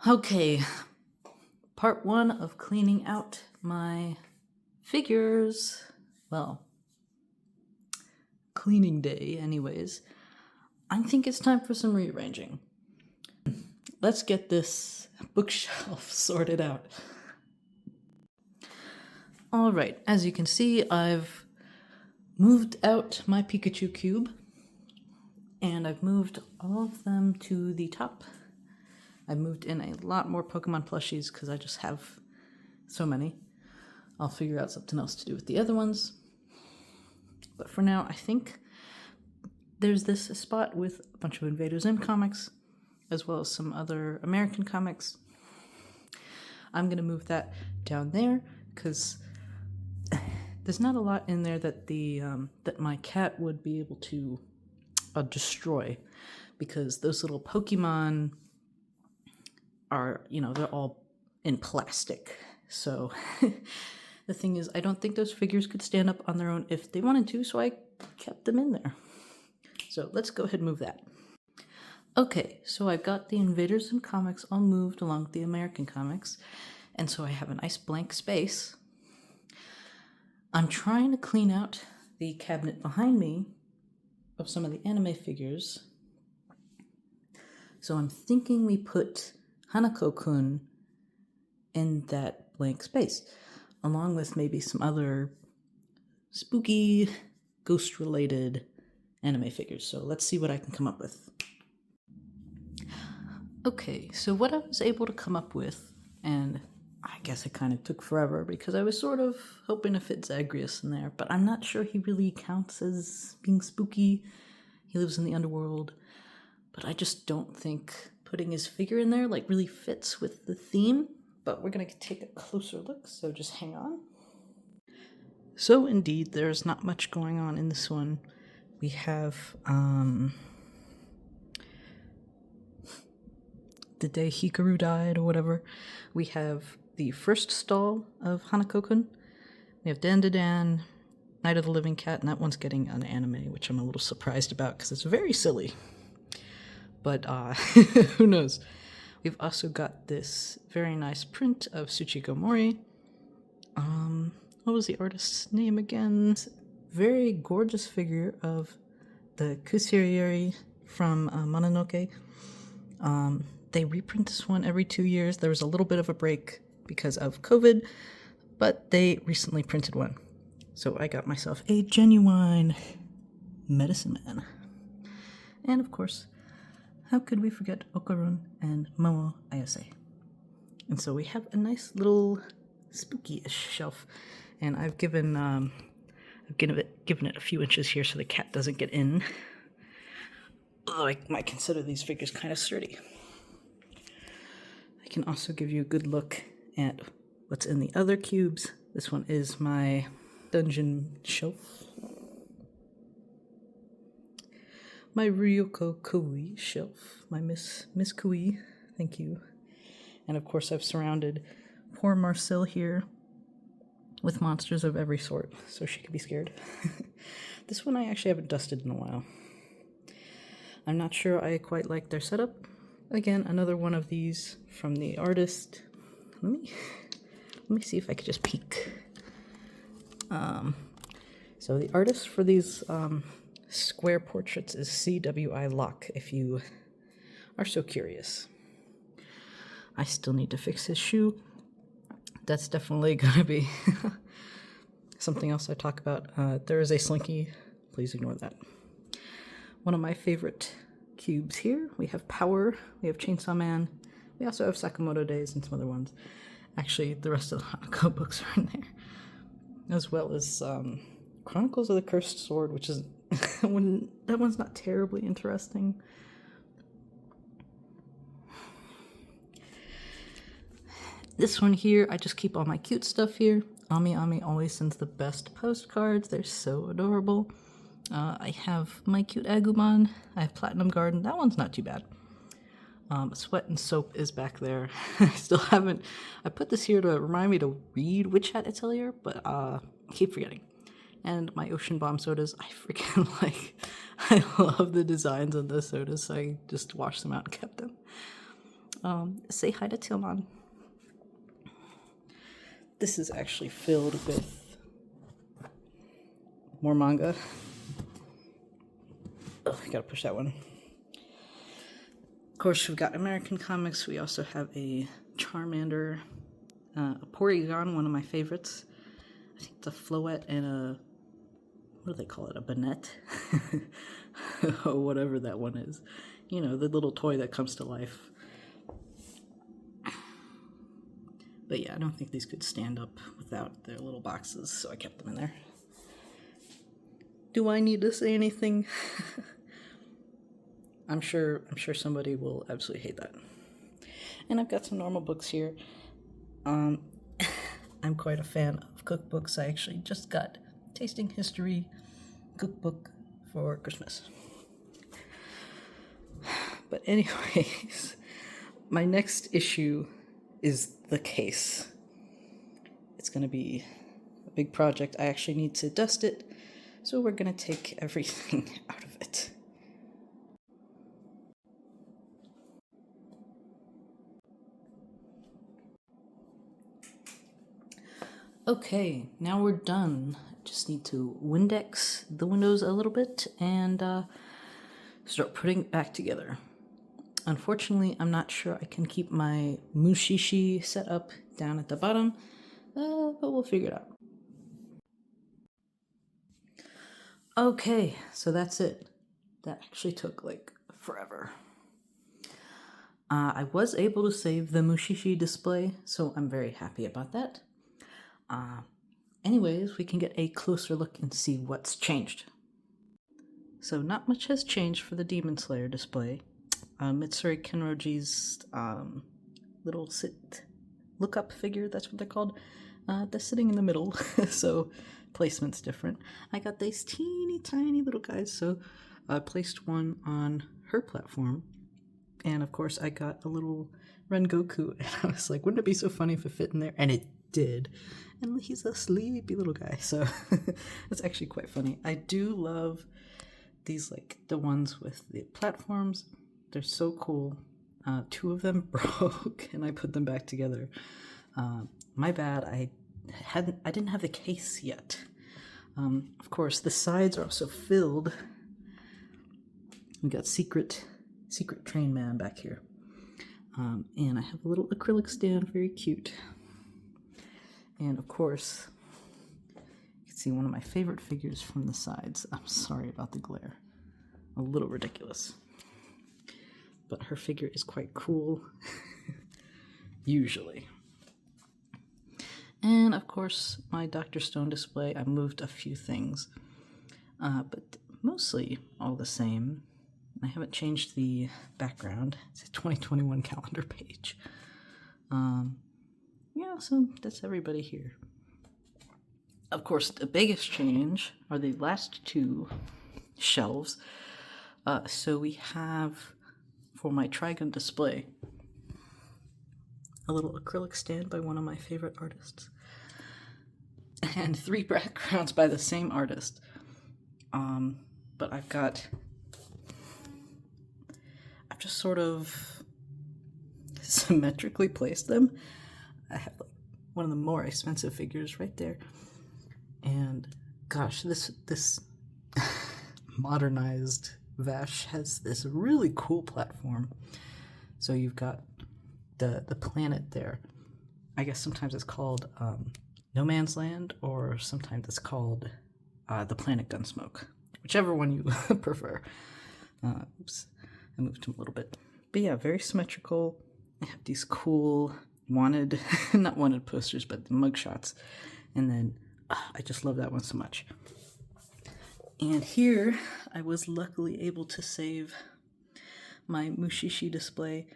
Okay, part one of cleaning out my figures. Well, cleaning day, anyways. I think it's time for some rearranging. Let's get this bookshelf sorted out. Alright, as you can see, I've moved out my Pikachu cube, and I've moved all of them to the top. I moved in a lot more Pokemon plushies because I just have so many. I'll figure out something else to do with the other ones. But for now, I think there's this spot with a bunch of Invader Zim comics, as well as some other American comics. I'm going to move that down there because there's not a lot in there that that my cat would be able to destroy, because those little Pokemon are, they're all in plastic. So the thing is, I don't think those figures could stand up on their own if they wanted to, so I kept them in there. So let's go ahead and move that. Okay, so I've got the Invader Zim comics all moved along with the American comics, and so I have a nice blank space. I'm trying to clean out the cabinet behind me of some of the anime figures. So I'm thinking we put Hanako-kun in that blank space, along with maybe some other spooky, ghost-related anime figures. So let's see what I can come up with. Okay, so what I was able to come up with, and I guess it kind of took forever because I was sort of hoping to fit Zagreus in there, but I'm not sure he really counts as being spooky. He lives in the underworld, but I just don't think putting his figure in there really fits with the theme. But we're gonna take a closer look, so just hang on. So indeed, there's not much going on in this one. We have the day Hikaru died or whatever. We have the first stall of Hanako-kun. We have Dandadan, Night of the Living Cat, and that one's getting an anime, which I'm a little surprised about because it's very silly. But who knows? We've also got this very nice print of Tsuchiko Mori. What was the artist's name again? Very gorgeous figure of the Kusirieri from Mononoke. They reprint this one every 2 years. There was a little bit of a break because of COVID, but they recently printed one. So I got myself a genuine medicine man. And of course, how could we forget Okarun and Momo Ayase? And so we have a nice little spooky-ish shelf, and I've given it a few inches here so the cat doesn't get in. Although I might consider these figures kind of sturdy. I can also give you a good look at what's in the other cubes. This one is my dungeon shelf. My Ryoko Kui shelf. My Miss Kui. Thank you. And of course I've surrounded poor Marcel here with monsters of every sort, so she could be scared. This one I actually haven't dusted in a while. I'm not sure I quite like their setup. Again, another one of these from the artist. Let me see if I could just peek. So the artist for these square portraits is cwilock, if you are so curious. I still need to fix his shoe. That's definitely gonna be something else I talk about. There is a slinky. Please ignore that. One of my favorite cubes here. We have Power. We have Chainsaw Man. We also have Sakamoto Days and some other ones. Actually, the rest of the Hanako books are in there, as well as Chronicles of the Cursed Sword, which is that one's not terribly interesting. This one here, I just keep all my cute stuff here. Ami always sends the best postcards. They're so adorable. I have my cute Agumon. I have Platinum Garden. That one's not too bad. Sweat and Soap is back there. I still haven't... I put this here to remind me to read Witch Hat Atelier, but I keep forgetting. And my Ocean Bomb sodas, I freaking I love the designs of the sodas, so I just washed them out and kept them. say hi to Tillman. This is actually filled with more manga. Oh, I gotta push that one. Of course, we've got American comics. We also have a Charmander, a Porygon, one of my favorites. I think it's a Floette and a, what do they call it, a Bonnet? Or whatever that one is. You know, the little toy that comes to life. But yeah, I don't think these could stand up without their little boxes, so I kept them in there. Do I need to say anything? I'm sure somebody will absolutely hate that. And I've got some normal books here. I'm quite a fan of cookbooks. I actually just got Tasting History cookbook for Christmas. But anyways, my next issue is the case. It's going to be a big project. I actually need to dust it, so we're going to take everything out of it. Okay, now we're done. Just need to Windex the windows a little bit and start putting it back together. Unfortunately, I'm not sure I can keep my mushishi set up down at the bottom, but we'll figure it out. Okay, so that's it. That actually took like forever. I was able to save the mushishi display, so I'm very happy about that. Anyways, we can get a closer look and see what's changed. So not much has changed for the Demon Slayer display. Mitsuri Kenroji's little look-up figure, that's what they're called. They're sitting in the middle, so placement's different. I got these teeny tiny little guys, so I placed one on her platform. And of course, I got a little Rengoku, and I was like, wouldn't it be so funny if it fit in there? And it did. And he's a sleepy little guy, so it's actually quite funny. I do love these, like, the ones with the platforms. They're so cool. Two of them broke, and I put them back together. My bad, I didn't have the case yet. Of course, the sides are also filled. We got Secret Train Man back here. And I have a little acrylic stand, very cute. And of course, you can see one of my favorite figures from the sides. I'm sorry about the glare. A little ridiculous. But her figure is quite cool. Usually. And of course, my Dr. Stone display, I moved a few things. But mostly all the same. I haven't changed the background. It's a 2021 calendar page. Yeah, so that's everybody here. Of course, the biggest change are the last two shelves. So we have, for my Trigon display, a little acrylic stand by one of my favorite artists. And 3 backgrounds by the same artist. But I've just sort of symmetrically placed them. I have like one of the more expensive figures right there. And gosh, this modernized Vash has this really cool platform. So you've got the planet there. I guess sometimes it's called No Man's Land, or sometimes it's called the planet Gunsmoke. Whichever one you prefer. Oops, I moved him a little bit. But yeah, very symmetrical. I have these cool not wanted posters, but the mugshots. And then, I just love that one so much. And here, I was luckily able to save my Mushishi display.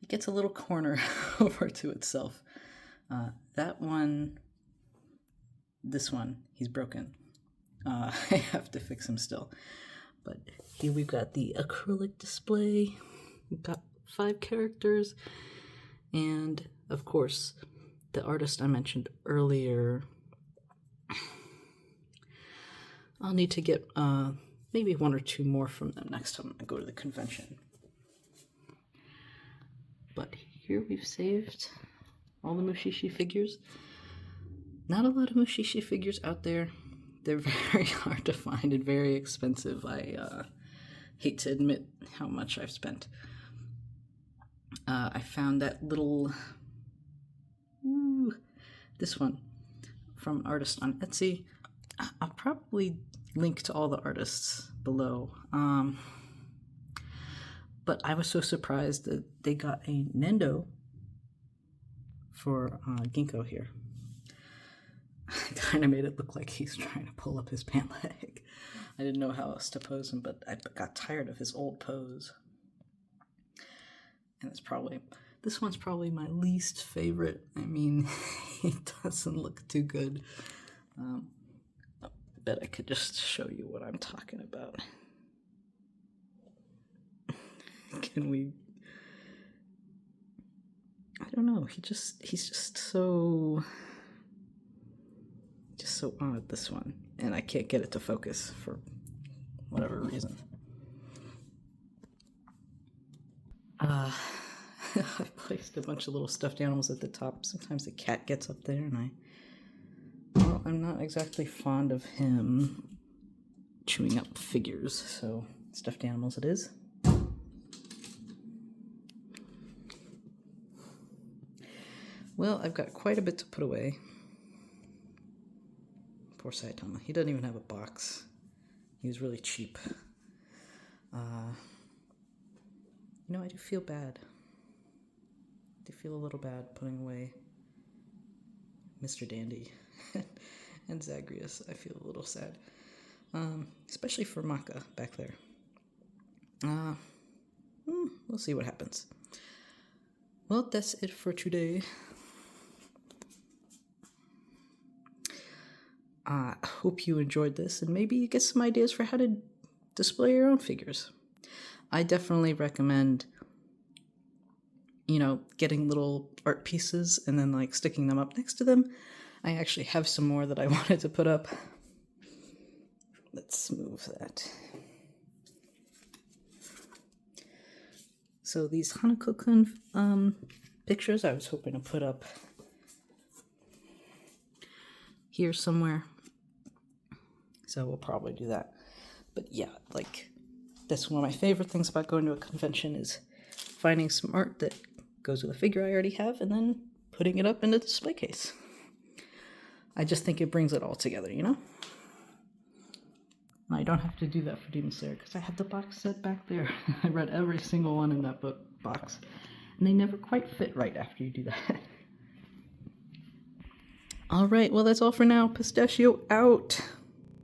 It gets a little corner over to itself. That one, this one, he's broken. I have to fix him still. But here we've got the acrylic display. We've got 5 characters. And, of course, the artist I mentioned earlier. I'll need to get maybe 1 or 2 more from them next time I go to the convention. But here we've saved all the Mushishi figures. Not a lot of Mushishi figures out there. They're very hard to find and very expensive. I hate to admit how much I've spent. I found that little, this one from an artist on Etsy. I'll probably link to all the artists below. But I was so surprised that they got a Nendo for Ginkgo here. Kind of made it look like he's trying to pull up his pant leg. I didn't know how else to pose him, but I got tired of his old pose. And this one's probably my least favorite. I mean, he doesn't look too good. I bet I could just show you what I'm talking about. Can we? I don't know. He's just so odd, this one, and I can't get it to focus for whatever reason. I've placed a bunch of little stuffed animals at the top. Sometimes the cat gets up there, and I'm not exactly fond of him chewing up figures, so stuffed animals it is. Well, I've got quite a bit to put away. Poor Saitama. He doesn't even have a box. He was really cheap. I do feel bad. I do feel a little bad putting away Mr. Dandy and Zagreus. I feel a little sad. Especially for Maka back there. We'll see what happens. Well, that's it for today. I hope you enjoyed this, and maybe you get some ideas for how to display your own figures. I definitely recommend, getting little art pieces and then sticking them up next to them. I actually have some more that I wanted to put up. Let's move that. So these Hanako-kun pictures I was hoping to put up here somewhere. So we'll probably do that. But yeah, that's one of my favorite things about going to a convention is finding some art that goes with a figure I already have and then putting it up in the display case. I just think it brings it all together, And I don't have to do that for Demon Slayer because I have the box set back there. I read every single one in that box, and they never quite fit right after you do that. All right, well, that's all for now. Pistachio out.